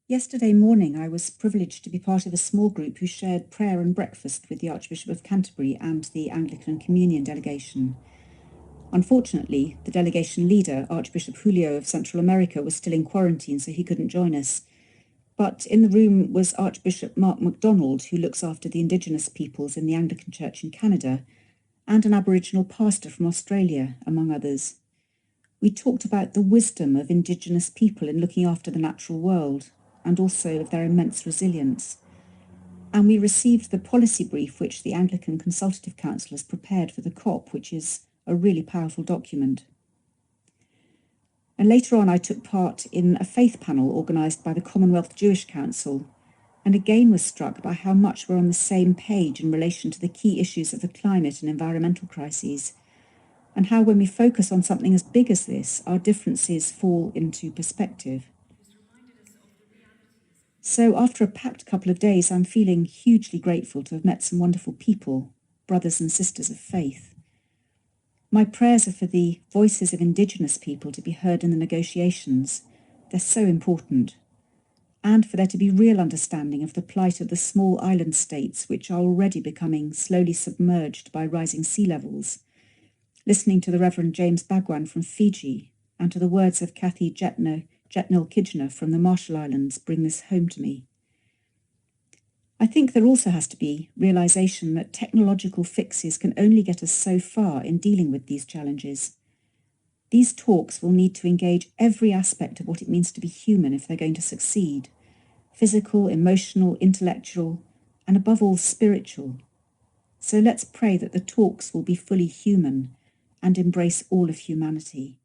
Yesterday morning, I was privileged to be part of a small group who shared prayer and breakfast with the Archbishop of Canterbury and the Anglican Communion delegation. Unfortunately, the delegation leader, Archbishop Julio of Central America, was still in quarantine, so he couldn't join us. But in the room was Archbishop Mark MacDonald, who looks after the indigenous peoples in the Anglican Church in Canada, and an Aboriginal pastor from Australia, among others. We talked about the wisdom of indigenous people in looking after the natural world, and also of their immense resilience. And we received the policy brief which the Anglican Consultative Council has prepared for the COP, which is a really powerful document. And later on, I took part in a faith panel organised by the Commonwealth Jewish Council, and again was struck by how much we're on the same page in relation to the key issues of the climate and environmental crises, and how when we focus on something as big as this, our differences fall into perspective. So after a packed couple of days, I'm feeling hugely grateful to have met some wonderful people, brothers and sisters of faith. My prayers are for the voices of indigenous people to be heard in the negotiations. They're so important. And for there to be real understanding of the plight of the small island states which are already becoming slowly submerged by rising sea levels. Listening to the Reverend James Bagwan from Fiji and to the words of Kathy Jetnil-Kijner from the Marshall Islands bring this home to me. I think there also has to be realisation that technological fixes can only get us so far in dealing with these challenges. These talks will need to engage every aspect of what it means to be human if they're going to succeed: physical, emotional, intellectual, and above all, spiritual. So let's pray that the talks will be fully human and embrace all of humanity.